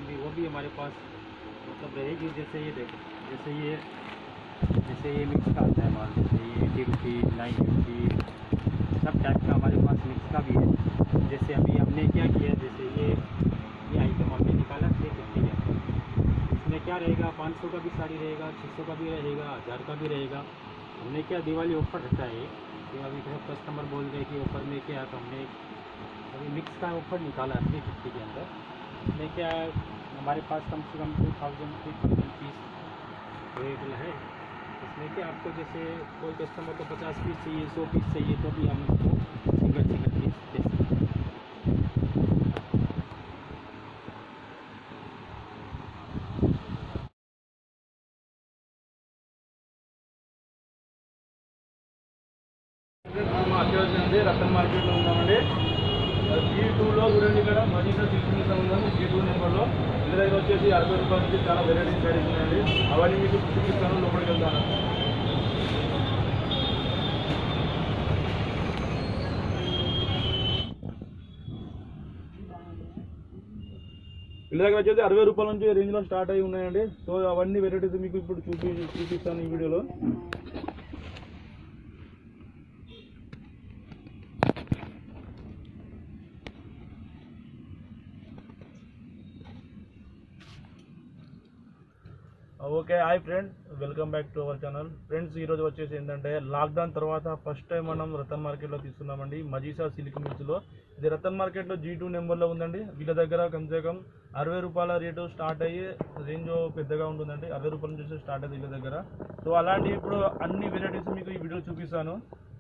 भी वो भी हमारे पास मतलब रहेगी। जैसे ये देखो, जैसे ये मिक्स का आता है माल, जैसे ये 80 रुपीज़ 90 सब टाइप का हमारे पास मिक्स का भी है। जैसे अभी हमने क्या किया, जैसे ये आइटम हमने निकाला 350 का, इसमें क्या रहेगा 500 का भी साड़ी रहेगा, 600 का भी रहेगा, 1000 का भी रहेगा। हमने क्या दिवाली ऑफर रखा है कि अभी सब कस्टमर बोल रहे कि ऑफ़र में क्या, तो हमने अभी मिक्स का ऑफ़र निकाला 350 के अंदर। इसमें क्या है हमारे पास कम से कम 2000 पीस अवेलेबल है। इसमें क्या आपको जैसे कोई कस्टमर को 50 पीस चाहिए, 100 पीस चाहिए, तो भी हम उसको सिंगल पीस दे सकते हैं। రతన్ మార్కెట్లో ఉన్నామండి. G2లో చూడండి, ఇక్కడ మజీసా సిల్క్ మిల్స్ ఉందండి. G2 నెంబర్లో ఇంటి దగ్గర వచ్చేసి 60 రూపాయల నుంచి చాలా వెరైటీ శారీస్ ఉన్నాయండి. అవన్నీ మీకు చూపిస్తాను, లోపలికి వెళ్తాను. ఇంటి దగ్గర వచ్చేసి 60 రూపాయల నుంచి రేంజ్లో స్టార్ట్ అయ్యి ఉన్నాయండి. సో అవన్నీ వెరైటీస్ మీకు ఇప్పుడు చూపిస్తాను ఈ వీడియోలో. Okay, hi friends, welcome back to our channel. Friends, ఈరోజు వచ్చేసి ఏంటంటే లాక్డౌన్ తర్వాత ఫస్ట్ టైం మనం రతన్ మార్కెట్లో తీస్తున్నామండి, మజీసా సిల్క్ మిల్స్లో. ఇది రతన్ మార్కెట్లో G2 నెంబర్లో ఉందండి. వీళ్ళ దగ్గర కమ్సే కమ్ 60 రూపాయల రేటు స్టార్ట్ అయ్యి రేంజ్ పెద్దగా ఉంటుందండి. 60 రూపాయల నుంచి స్టార్ట్ అయ్యింది వీళ్ళ దగ్గర. సో అలాంటి ఇప్పుడు అన్ని వెరైటీస్ మీకు ఈ వీడియో చూపిస్తాను.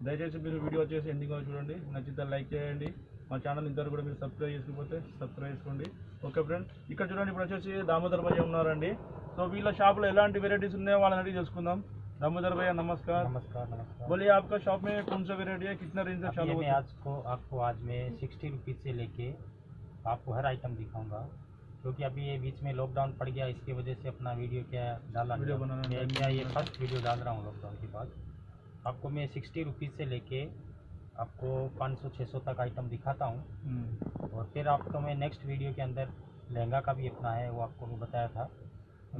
దయచేసి మీరు వీడియో వచ్చేసి ఎండింగ్ వరకు చూడండి. నచ్చితే లైక్ చేయండి. మా ఛానల్ ఇంతవరకు కూడా మీరు సబ్స్క్రైబ్ చేసుకోకపోతే సబ్స్క్రైబ్ చేసుకోండి. ఓకే ఫ్రెండ్స్, ఇక్కడ చూడండి, ఇప్పుడు వచ్చేసి దామోదర్ భయ్య ఉన్నారండి. तो वीला शॉप में एलांटी वेराइटीज ఉన్నాయో వాళ్ళని అడిగి తెలుసుకుందాం. दामोदर भैया नमस्कार. नमस्कार. बोलिए, आपका शॉप में कौन सा वेराइटी है, कितना रेंज से चालू होता है? आपको आज मैं 60 रुपीज़ से लेके आपको हर आइटम दिखाऊंगा, क्योंकि अभी ये बीच में लॉकडाउन पड़ गया, इसकी वजह से अपना वीडियो वीडियो बनाना क्या ये फर्स्ट वीडियो डाल रहा हूँ लॉकडाउन के बाद। आपको मैं 60 रुपीज़ से लेके आपको 500-600 तक आइटम दिखाता हूँ। और फिर आपको मैं नेक्स्ट वीडियो के अंदर लहंगा का भी अपना है, वो आपको मैं बताया था,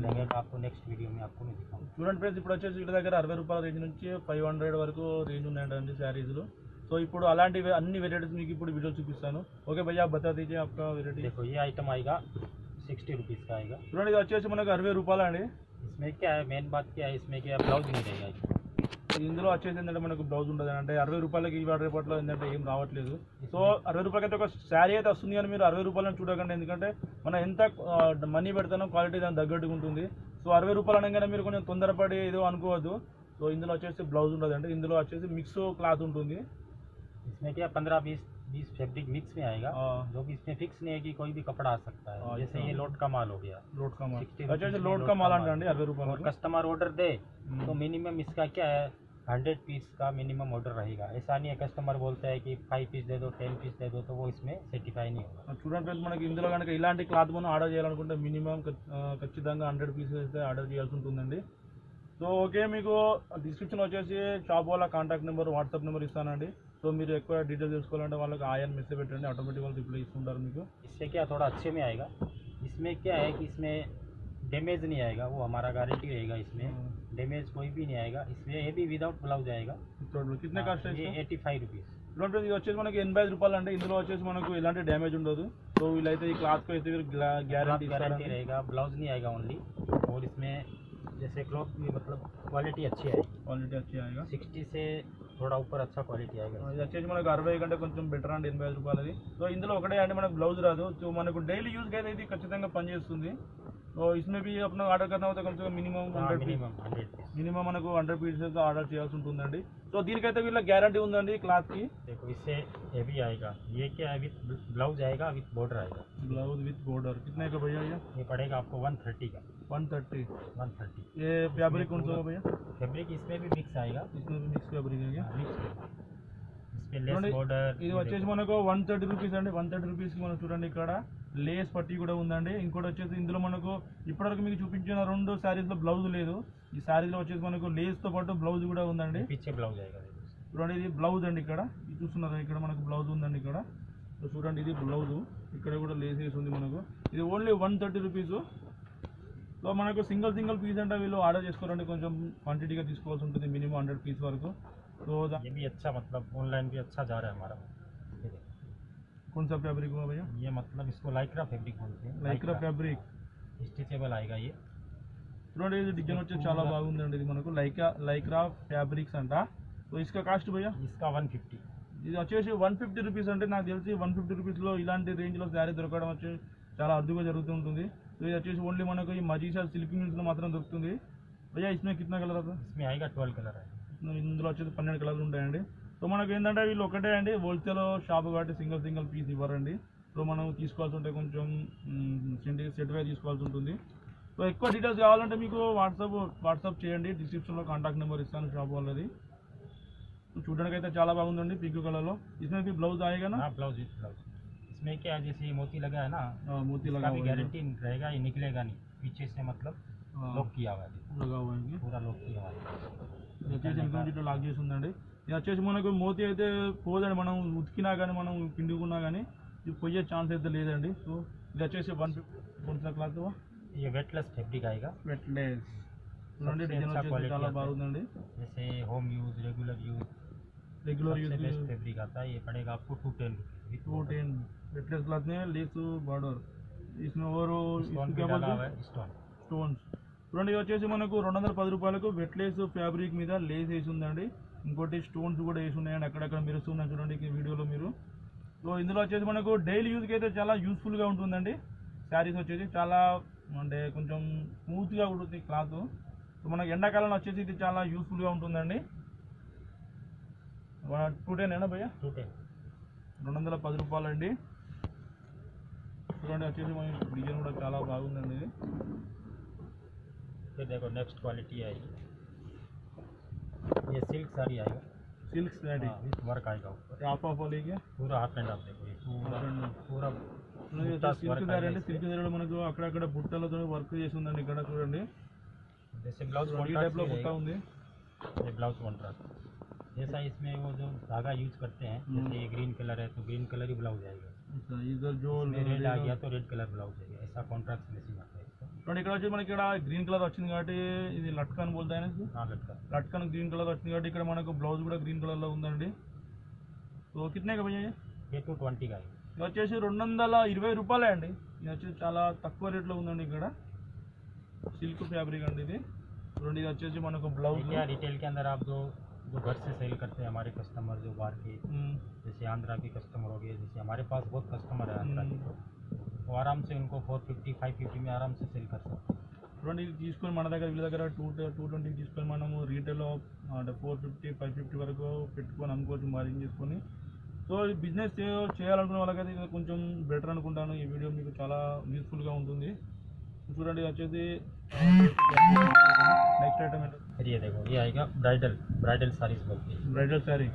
लहंगे का आपको नेक्स्ट वीडियो में आपको मैं दिखाऊँ. చూడండి ఫ్రెండ్స్, ఇప్పుడు వచ్చేసి వీళ్ళ దగ్గర 60 రూపాయల రేంజ్ నుంచి 500 వరకు రేంజ్ ఉన్నాయండి శారీస్లో. సో ఇప్పుడు అలాంటి అన్ని వెరైటీస్ మీకు ఇప్పుడు వీడియో చూపిస్తాను. ఓకే భయ్యా, आप बता दीजिए आपका वेराइटी. देखो, ये आइटम आएगा 60 रुपीज़ का आएगा. చూడండి, ఇది వచ్చేసి మనకు 60 రూపాయలు అండి. इसमें क्या है, मेन बात क्या है, इसमें क्या ब्लाउज नहीं रहेगा. ఇందులో వచ్చేసి ఏంటంటే మనకు బ్లౌజ్ ఉంటుంది అంటే 60 రూపాయలకి ఈ రేపట్లో ఏంటంటే ఏం రావట్లేదు. సో 60 రూపాయలకి అయితే ఒక శారీ అయితే వస్తుంది, కానీ మీరు 60 రూపాయలని చూడకండి. ఎందుకంటే మనం ఎంత మనీ పెడతానో క్వాలిటీ దానికి తగ్గట్టుగా ఉంటుంది. సో 60 రూపాయలు అనగానే మీరు కొంచెం తొందరపడి ఏదో అనుకోవద్దు. సో ఇందులో వచ్చేసి బ్లౌజ్ ఉండదు అండి, ఇందులో వచ్చేసి మిక్స్ క్లాత్ ఉంటుంది. इसमें क्या 15-20 फैब्रिक मिक्स में आएगा, जो कि इसमें फिक्स नहीं है कि कोई भी कपड़ा आ सकता है. जैसे ये लोट का माल हो गया, लोट का माल अच्छा, लोट का माल अंटे 60 రూపాయలు. और कस्टमर ऑर्डर दे तो मिनिमम इसका क्या है 100 पीस का मिनिमम ऑर्डर रहेगा. ऐसा नहीं है कस्टमर बोलता है कि 5 पीस दे दो 10 पीस दे दो, तो वो इसमें सर्टिफाई नहीं होगा. చూడండి ఫ్రెండ్స్, మనకి ఇందులో కనుక ఇలాంటి క్లాత్ మనం ఆర్డర్ చేయాలనుకుంటే మినిమం ఖచ్చితంగా 100 పీసెస్ అయితే ఆర్డర్ చేయాల్సి ఉంటుందండి. సో ఓకే, మీకు డిస్క్రిప్షన్ వచ్చేసి షాప్ వాళ్ళ కాంటాక్ట్ నెంబర్, వాట్సాప్ నెంబర్ ఇస్తానండి. సో మీరు ఎక్కువ డీటెయిల్స్ తెలుసుకోవాలంటే వాళ్ళకి ఆయన మెసేజ్ పెట్టండి, ఆటోమేటిక్ వాళ్ళు రిప్లై ఇస్తుంటారు మీకు. इससे क्या थोड़ा अच्छे में आएगा. इसमें क्या है कि इसमें डैमेज नहीं आएगा, वो हमारा गारंटी रहेगा. इसमें डैमेज कोई भी नहीं आएगा. इसमें ये भी विदाउट ब्लाउज आएगा. कितने कास्ट है? ये 85 रुपीज़. చూడండి, ఇది వచ్చేసి మనకి 85 రూపాయలు అండి. ఇందులో వచ్చేసి మనకు ఎలాంటి డ్యామేజ్ ఉండదు. సో వీళ్ళైతే ఈ క్లాత్కి అయితే गारंटी रहेगा, ब्लाउज नहीं आएगा ओनली. और इसमें जैसे क्लॉथ की मतलब क्वालिटी अच्छी आएगी. 60 से थोड़ा ऊपर अच्छा क्वालिटी आएगा. ఇది వచ్చేసి మనకు 60 కంటే కొంచెం బెటర్ అండి, 85 రూపాయలది. సో ఇందులో ఒకటే అండి మనకు బ్లౌజ్ రాదు. సో మనకు డైలీ యూజ్కి అయితే ఇది ఖచ్చితంగా పనిచేస్తుంది. तो इसमें भी अपना ऑर्डर करना होता है कम से कम मिनिमम 100 मिनिमम మనకు 100 पीसेस ऑर्डर చేయాల్సి ఉంటుందండి. సో దీనికైతే వీళ్ళ గ్యారంటీ ఉందండి క్లాత్ की. देखो, इससे ये भी आएगा. ये क्या है, विद ब्लाउज आएगा, विद बॉर्डर आएगा. ब्लाउज विद बॉर्डर कितने का भैया? ये पड़ेगा आपको 130 का. 130. ये फैब्रिक कौन सा होगा भैया? फैब्रिक इसमें भी मिक्स आएगा. इसमें भी मिक्स फैब्रिक है क्या? ఇది వచ్చేసి మనకు 130 రూపీస్ అండి. 130 రూపీస్కి మనం చూడండి, ఇక్కడ లేస్ పట్టీ కూడా ఉందండి. ఇంకోటి వచ్చేసి ఇందులో మనకు ఇప్పటివరకు మీకు చూపించిన 2 శారీస్లో బ్లౌజ్ లేదు. ఈ శారీలో వచ్చేసి మనకు లేస్తో పాటు బ్లౌజ్ కూడా ఉందండి. బ్లౌజ్ చూడండి, ఇది బ్లౌజ్ అండి. ఇక్కడ చూస్తున్నారు, ఇక్కడ మనకు బ్లౌజ్ ఉందండి. ఇక్కడ చూడండి, ఇది బ్లౌజ్. ఇక్కడ కూడా లేస్ వేసి ఉంది మనకు. ఇది ఓన్లీ 130 రూపీస్. సో మనకు సింగిల్ పీస్ అంటే వీళ్ళు ఆర్డర్ చేసుకోవాలంటే కొంచెం క్వాంటిటీగా తీసుకోవాల్సి ఉంటుంది, మినిమం 100 పీస్ వరకు. तो ये भी अच्छा मतलब ऑनलाइन भी अच्छा जा रहा है हमारा। ये देखो, कौन सा फैब्रिक हुआ भैया? ये मतलब इसको लाइक्रा फैब्रिक बोलते हैं। లైక్రా ఫ్యాబ్రిక్ स्ट्रेचेबल आएगा ये। చూడండి ఇది డిజైన్ వచ్చి చాలా బాగుందండి. ఇది మనకు లైక్రా ఫ్యాబ్రిక్స్ అంట. సో ఇస్కా కాస్ట్ భయ్యా? इसका 150। ఇది వచ్చేసి 150 రూపీస్. అంటే నాకు తెలిసి 150 రూపీస్లో ఇలాంటి రేంజ్లో శారీ దొరకడం వచ్చి చాలా అరుదుగా జరుగుతూ ఉంటుంది. సో ఇది వచ్చేసి ఓన్లీ మనకు ఈ మజీసా సిల్క్ మిల్స్లో మాత్రం దొరుకుతుంది. భయ్యా ఇస్మే కిतना కలర్ అవుతుంది? इसमें आएगा 12 कलर है। ఇందులో వచ్చేసి 12 కలర్లు ఉంటాయండి. సో మనకు ఏంటంటే వీళ్ళు ఒకటే అండి, హోల్సేల్ షాప్ కాబట్టి సింగిల్ పీస్ ఇవ్వరండి. సో మనం తీసుకోవాల్సి ఉంటే కొంచెం సెట్గా తీసుకోవాల్సి ఉంటుంది. సో ఎక్కువ డీటెయిల్స్ కావాలంటే మీకు వాట్సాప్ చేయండి, డిస్క్రిప్షన్లో కాంటాక్ట్ నెంబర్ ఇస్తాను షాప్ వాళ్ళది. చూడడానికి అయితే చాలా బాగుందండి పింక్ కలర్లో. इसमें भी ब्लाउज आएगा ना? हाँ ब्लाउज इसमें क्या है, जैसे ये मोती लगा है ना, मोती इसका लगा भी हुआ है, गारंटी रहेगा, ये निकलेगा नहीं पीछे से, मतलब लॉक किया हुआ है, लगा हुआ है. पूरा लॉक किया हुआ है। ఇది వచ్చేసి ఇంకా ఇట్లా లాక్ చేసి ఉందండి. ఇది వచ్చేసి మనకు మోతీ అయితే పోదండి, మనం ఉతికినా కానీ మనం పిండుకున్నా కానీ ఇది పోయే ఛాన్స్ అయితే లేదండి. సో ఇది వచ్చేసి 150 కొంచెం క్లాత్ ये वेटलेस फैब्रिक आएगा। వెట్లెస్ చూడండి, డిజైన్ వచ్చేసి చాలా బాగుందండి. जैसे home use, regular use use best fabric आता है। ये पड़ेगा आपको 210 वेटलेस क्लॉथ में लेस बॉर्डर, इसमें और स्टोन क्या डाला बोलते हुआ हैं? है, स्टोन। స్టోన్స్ చూడండి. ఇది వచ్చేసి మనకు 210 రూపాయలకు వెట్లేస్ ఫ్యాబ్రిక్ మీద లేస్ వేసి ఉందండి. ఇంకోటి స్టోన్స్ కూడా వేసి ఉన్నాయండి, అక్కడక్కడ మెరుస్తున్నాయి చూడండి ఈ వీడియోలో మీరు. సో ఇందులో వచ్చేసి మనకు డైలీ యూజ్కి అయితే చాలా యూస్ఫుల్గా ఉంటుందండి. శారీస్ వచ్చేసి చాలా అంటే కొంచెం స్మూత్గా ఉంటుంది క్లాత్. సో మనకు ఎండాకాలంలో వచ్చేసి ఇది చాలా యూస్ఫుల్గా ఉంటుందండి. 210 ఏనా భయ్యా? 210 రూపాయలండి. చూడండి వచ్చేసి మన డిజైన్ కూడా చాలా బాగుందండి. ఇది फिर देखो नेक्स्ट क्वालिटी आएगी, ये सिल्क साड़ी आएगा। सिल्क साड़ी विथ वर्क आएगा ऊपर, ऑफ लेके पूरा हाफ एंड हाफ। देखो ये पूरा సిల్క్ సారీ అంటే సిల్క్ సారీలో మనకు అక్కడక్కడ బుట్టలతో వర్క్ చేసి ఉందండి. ఇక్కడ చూడండి जैसे ब्लाउज ఈ టైప్ లో బుట్ట ఉంది. ये ब्लाउज कॉन्ट्रास्ट जैसा, इसमें वो जो धागा यूज करते हैं, जैसे ये ग्रीन कलर है तो ग्रीन कलर ही ब्लाउज आएगा, इधर जो रेड आ गया तो रेड कलर ब्लाउज आएगा, ऐसा कॉन्ट्रास्ट मैचिंग आता है इसका। చూడండి ఇక్కడ వచ్చి మనకి ఇక్కడ గ్రీన్ కలర్ వచ్చింది కాబట్టి ఇది లట్కన్ బోల్తాయి. हाँ लटका లట్కన్ గ్రీన్ కలర్ వచ్చింది కాబట్టి ఇక్కడ మనకు బ్లౌజ్ కూడా గ్రీన్ కలర్ లో ఉందండి. సో కితనే కా భయ్యా? ये 220 का है। ఇది వచ్చేసి 220 రూపాయలే అండి. ఇది వచ్చేసి చాలా తక్కువ రేట్లో ఉందండి. ఇక్కడ సిల్క్ ఫ్యాబ్రిక్ అండి ఇది. చూడండి ఇది వచ్చేసి మనకు బ్లౌజ్. क्या रिटेल के अंदर आप जो घर से सेल करते हैं हमारे कस्टमर, जो बाहर के जैसे आंध्रा के कस्टमर हो गए, जैसे हमारे पास बहुत कस्टमर है आंध्रा के, तो आराम से उनको 450 550 में आराम से सेल कर सकते हैं। చూడండి ఇది తీసుకొని మన దగ్గర వీళ్ళ దగ్గర 220 తీసుకొని మనము రీటైల్లో అంటే 450 550 వరకు పెట్టుకొని అమ్ముకోవచ్చు, మార్జిన్ చేసుకొని. సో ఈ బిజినెస్ చేయాలనుకునే వాళ్ళకైతే ఇది కొంచెం బెటర్ అనుకుంటాను. ఈ వీడియో మీకు చాలా యూస్ఫుల్గా ఉంటుంది. చూడండి ఇది వచ్చేసి నెక్స్ట్ ఐటమ్ ఏంటో. ये देखो ये आएगा ब्राइडल साड़ीज बोलते हैं। ब्राइडल साड़ी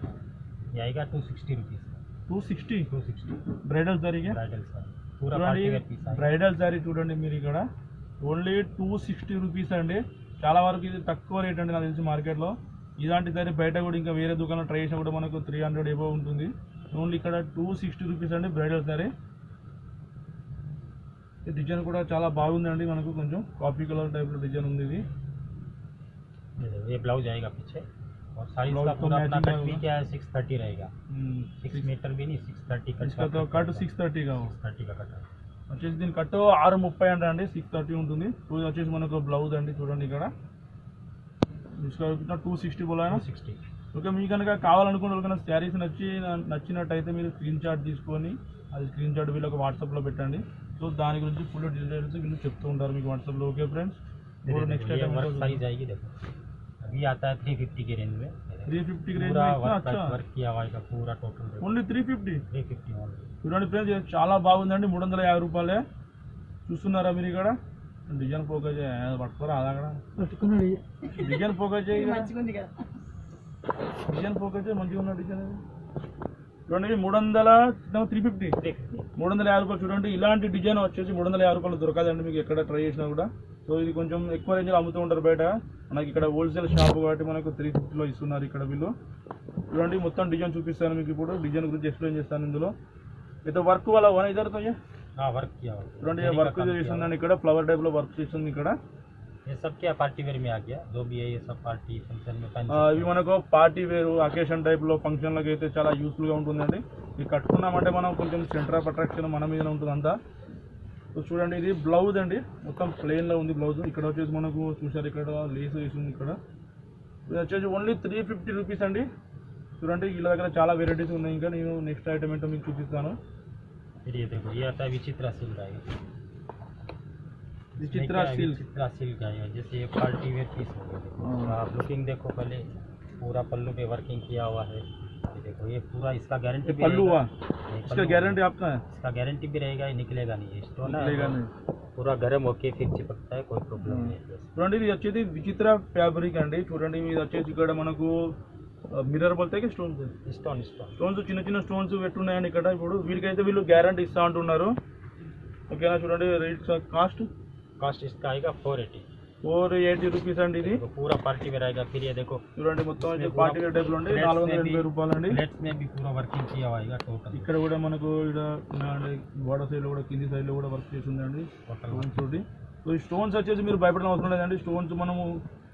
ये आएगा 260 रुपीज़। 260 బ్రైడల్ సారీకి. ब्राइडल साड़ी पूरा చూడండి पार्टी वेयर पीस आएगा। బ్రైడల్ సారీ చూడండి మీరు ఇక్కడ ఓన్లీ 260 రూపీస్ అండి. చాలా వరకు ఇది తక్కువ రేట్ అండి నాకు తెలిసి మార్కెట్లో. ఇలాంటి సారీ బయట కూడా ఇంకా వేరే దుకాణంలో ట్రై చేసినా కూడా మనకు 300 ఎబో ఉంటుంది. ఓన్లీ ఇక్కడ 260 రూపీస్ అండి బ్రైడల్ సారీ. ఈ డిజైన్ కూడా చాలా బాగుందండి. మనకు కొంచెం కాఫీ కలర్ టైప్లో డిజైన్ ఉంది ఇది. ये ब्लाउज आएगा पीछे, और साइज ब्लाउज का तो पूरा अपना मैचिंग कट भी होगा। क्या है 630 रहेगा। 6 मीटर भी नहीं, 630 इसका तो कट 630 का हो. 630 का कट है। వచ్చేసి దీని కట్ 630 అండి. 630 ఉంటుంది. సో ఇది వచ్చేసి మనకు బ్లౌజ్ అండి. చూడండి ఇక్కడ 260 బోలా 260। ఓకే, మీకు కనుక కావాలనుకున్న వాళ్ళకన్నా శారీస్ నచ్చినట్టయితే మీరు స్క్రీన్ షాట్ తీసుకొని అది స్క్రీన్ షాట్ వీళ్ళకి వాట్సాప్లో పెట్టండి. సో దాని గురించి ఫుల్ డీటెయిల్స్ వీళ్ళు చెప్తూ ఉంటారు మీకు వాట్సాప్లో. ఓకే ఫ్రెండ్స్, నెక్స్ట్ ये ఐటమ్ वर्क साइज आएगी। देखो अभी आता है 350 के रेंज में। 350 की रेंज पूरा में. अच्छा, वर्क किया हुआ है पूरा टोटल ఓన్లీ 350. 350 ओनली। చూడండి ఫ్రెండ్స్, ఇది చాలా బాగుందండి. 350 రూపాయలే. చూస్తున్నారా మీరు ఇక్కడ డిజైన్ ఫోకస్ పట్టుకోరా అది అక్కడ డిజైన్ ఫోకస్ చేయి. డిజైన్ ఫోకస్ చేయి, మంచిగా ఉన్న డిజైన్. చూడండి 350 రూపాయలు. చూడండి ఇలాంటి డిజైన్ వచ్చేసి 350 రూపాయలు దొరకదండి మీకు ఎక్కడ ట్రై చేసినా కూడా. సో ఇది కొంచెం ఎక్కువ రేంజ్లో అమ్ముతూ ఉంటారు బయట. మనకి ఇక్కడ హోల్సేల్ షాప్ కాబట్టి మనకు 350లో ఇస్తున్నారు ఇక్కడ వీళ్ళు. చూడండి మొత్తం డిజైన్ చూపిస్తాను మీకు. ఇప్పుడు డిజైన్ గురించి ఎక్స్ప్లెయిన్ చేస్తాను. ఇందులో ఇది వర్క్ వాళ్ళ ఓన్ ఇద్దరు तो ये हाँ वर्क किया हुआ చూడండి వర్క్ చేస్తుందండి ఇక్కడ ఫ్లవర్ టైప్ లో వర్క్ చేస్తుంది ఇక్కడ ये सब क्या पार्टी वेयर में आ गया जो भी है ये सब पार्टी फंक्शन में पहन ఇవి మనకు పార్టీ వేరు అకేషన్ టైప్ లో ఫంక్షన్ లకి అయితే చాలా యూస్ఫుల్ గా ఉంటుందండి ఇది కట్టుకున్నామంటే మనం కొంచెం సెంటర్ ఆఫ్ అట్రాక్షన్ మన మీద ఉంటుంది అంతా సో చూడండి ఇది బ్లౌజ్ అండి మొత్తం ప్లెయిన్ లో ఉంది బ్లౌజ్ ఇక్కడ వచ్చేసి మనకు చూసారు ఇక్కడ లేస్ వేసింది ఇక్కడ ఇది వచ్చేసి ఓన్లీ 350 రూపీస్ అండి చూడండి వీళ్ళ దగ్గర చాలా వెరైటీస్ ఉన్నాయి ఇంకా నేను నెక్స్ట్ ఐటమ్ ఏంటో మీకు చూపిస్తాను फिर ये देखो ये आता है विचित्रा सिल्क आएगा विचित्रा सिल्क आएगा जैसे ये पार्टी वेयर पीस हो गया देखो आप लुकिंग देखो पहले पूरा पल्लू पे वर्किंग किया हुआ है ये देखो ये पूरा इसका गारंटी भी पल्लू हुआ रहेगा। इसका गारंटी आपका है इसका गारंटी भी रहेगा ये निकलेगा नहीं ये स्टोन निकलेगा नहीं पूरा गर्म होके फिर चिपकता है कोई प्रॉब्लम नहीं है చూడండి ఇది వచ్చేది విచిత్ర ఫ్యాబ్రిక్ అండి చూడండి ఇది వచ్చేసి ఇక్కడ మనకు మిర్రర్ బోల్తే స్టోన్స్ स्टोन स्टोन స్టోన్స్ చిన్న చిన్న స్టోన్స్ పెట్టున్నాయండి ఇక్కడ ఇప్పుడు వీరికైతే వీళ్ళు గ్యారంటీ ఇస్తా అంటున్నారు ఓకేనా చూడండి రేట్ कास्ट इसका आएगा 480 480 రూపీస్ అండి ఇది तो पूरा पार्टी वेयर आएगा फिर ये देखो చూడండి మొత్తం అయితే పార్టీ వేర్ టైప్ లో ఉంది 480 రూపాయలు అండి प्लेट्स में भी पूरा वर्किंग किया हुआ आएगा टोटल ఇక్కడ కూడా మనకు ఇక్కడ బోర్డర్ సైడ్ లో కూడా కింది సైడ్ లో కూడా వర్క్ చేసి ఉందండి స్టోన్స్ తోటి సో ఈ స్టోన్స్ వచ్చేసి మీరు భయపడడం అవసరం లేదండి స్టోన్స్ మనము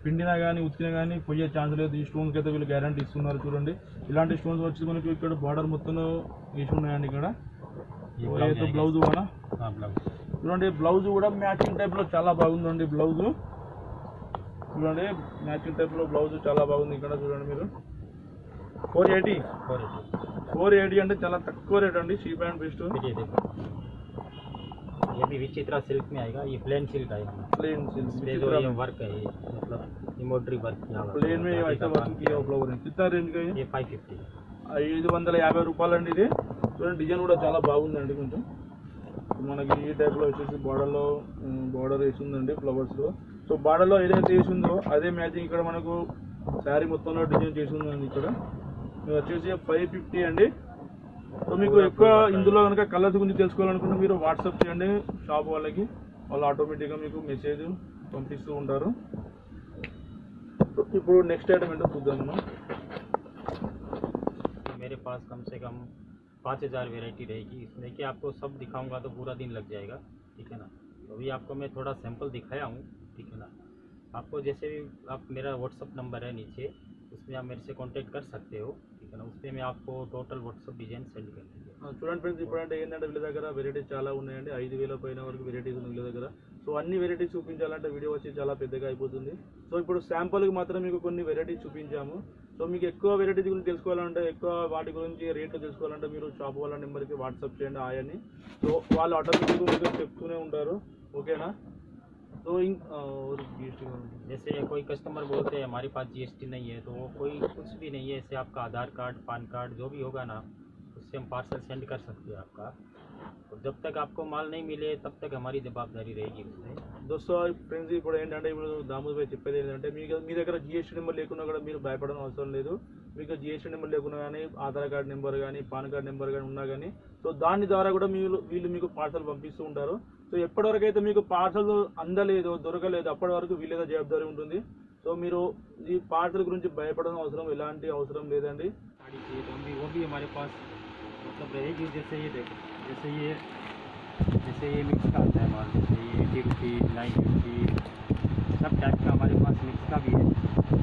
పిండినా కానీ ఉతికినా కానీ పోయే ఛాన్స్ లేదు ఈ స్టోన్కి అయితే వీళ్ళు గ్యారంటీ ఇస్తున్నారు చూడండి ఇలాంటి స్టోన్స్ వచ్చి మనకి ఇక్కడ బార్డర్ మొత్తం వేసి ఉన్నాయండి ఇక్కడ బ్లౌజ్ కూడా చూడండి బ్లౌజ్ కూడా మ్యాచింగ్ టైప్ లో చాలా బాగుందండి బ్లౌజ్ చూడండి మ్యాచింగ్ టైప్ లో బ్లౌజ్ చాలా బాగుంది ఇక్కడ చూడండి మీరు 480 అంటే చాలా తక్కువ రేట్ అండి చీప్ అండ్ బెస్ట్ ये भी विचित्रा सिल्क में आएगा ये प्लेन सिल्क आएगा प्लेन इसमें जो ये वर्क है ये मतलब एम्ब्रॉयडरी वर्क किया हुआ प्लेन में ऐसा वर्क किया हुआ फ्लावर है कितना रेंज का है ये 550 550 రూపాయలు అండి ఇది చూడండి డిజైన్ కూడా చాలా బాగుందండి కొంచెం మనకి ఈ టైప్ లో వచ్చేసి బార్డర్ వేసి ఉందండి ఫ్లవర్స్ లో సో బార్డర్ లో ఏదైతే వేసి ఉందో అదే మ్యాచింగ్ ఇక్కడ మనకు శారీ మొత్తంలో డిజైన్ చేసి ఉందండి ఇక్కడ ఇది వచ్చేసి 550 అండి సో మీకు ఎక్కువ ఇందులో కనుక కలర్స్ గురించి తెలుసుకోవాలనుకుంటే మీరు వాట్సాప్ చేయండి షాప్ వాళ్ళకి వాళ్ళు ఆటోమేటిక్గా మీకు మెసేజ్ పంపిస్తూ ఉంటారు ఇప్పుడు నెక్స్ట్ ఐటమ్ ఏంటో చూద్దాం మనం मेरे पास कम से कम 5000 वेराइटी रहेगी इसमें कि आपको सब दिखाऊंगा तो पूरा दिन लग जाएगा ठीक है ना तो अभी आपको मैं थोड़ा सैंपल दिखाया हूँ ठीक है ना आपको जैसे भी आप मेरा व्हाट्सअप नंबर है नीचे उसमें आप मेरे से कांटेक्ट कर सकते हो ठीक है ना उसमें मैं आपको टोटल व्हाट्सअप डिजाइन सेंड कर दूँगा చూడండి ఫ్రెండ్స్ ఇప్పుడంటే ఏంటంటే వీళ్ళ దగ్గర వెరైటీస్ చాలా ఉన్నాయండి 5000 పైన వరకు వెరైటీస్ ఉన్నాయి వీళ్ళ దగ్గర సో అన్ని వెరైటీస్ చూపించాలంటే వీడియో వచ్చి చాలా పెద్దగా అయిపోతుంది సో ఇప్పుడు శాంపుల్కి మాత్రం మీకు కొన్ని వెరైటీస్ చూపించాము సో మీకు ఎక్కువ వెరైటీస్ గురించి తెలుసుకోవాలంటే ఎక్కువ వాటి గురించి రేట్లు తెలుసుకోవాలంటే మీరు షాప్ వాళ్ళ నెంబర్కి వాట్సాప్ చేయండి ఆయన్ని సో వాళ్ళు ఆటోమేటిక్గా మీకు చెప్తూనే ఉంటారు ఓకేనా तो जैसे कोई कस्टमर बोलते हैं हमारे पास जीएसटी नहीं है तो वो कोई कुछ भी नहीं है इससे आपका आधार कार्ड पान कार्ड जो भी होगा ना उससे हम पार्सल सेंड कर सकते हैं आपका तो जब तक आपको माल नहीं मिले तब तक हमारी जवाबदारी रहेगी उसमें దోస్తో ఫ్రెండ్స్ ఇప్పుడు ఏంటంటే ఇప్పుడు దామోద్ భాయ్ చెప్పేది ఏంటంటే మీ దగ్గర జిఎస్టీ నెంబర్ లేకున్నా కూడా మీరు భయపడడం అవసరం లేదు మీకు జిఎస్టీ నెంబర్ లేకున్నా కానీ ఆధార్ కార్డ్ నెంబర్ కానీ పాన్ కార్డ్ నెంబర్ కానీ ఉన్నా కానీ సో దాని ద్వారా కూడా వీళ్ళు మీకు పార్సల్ పంపిస్తూ ఉంటారు సో ఎప్పటివరకు అయితే మీకు పార్సల్ అందలేదు దొరకలేదు అప్పటి వరకు వీళ్ళేదో జవాబుదారీ ఉంటుంది సో మీరు ఈ పార్సల్ గురించి భయపడడం అవసరం ఎలాంటి అవసరం లేదండి वो भी हमारे पास मतलब रहेगी जैसे ये देखो जैसे ये मिक्स का आता है माल जैसे ये 80 रुपये 90 रुपये सब टाइप का हमारे पास मिक्स का भी है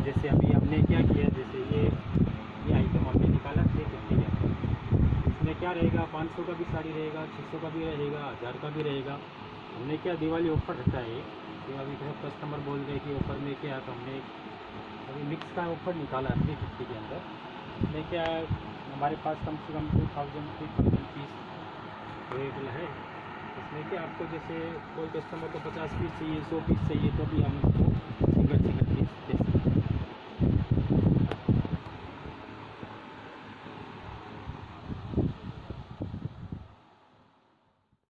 जैसे अभी हमने क्या किया जैसे ये आइटम हमने निकाला 350 का इसमें क्या रहेगा 500 का भी साड़ी रहेगा 600 का भी रहेगा 1000 का भी रहेगा हमने क्या दिवाली ऑफर रखा है कि अभी बहुत कस्टमर बोल रहे कि ऑफर में क्या तो हमने अभी मिक्स का ऑफर निकाला है 350 के अंदर इसमें क्या है हमारे पास कम से कम 2000 पीस अवेलेबल है इसमें क्या आपको जैसे कोई कस्टमर को 50 पीस चाहिए 100 पीस चाहिए तो भी हम वो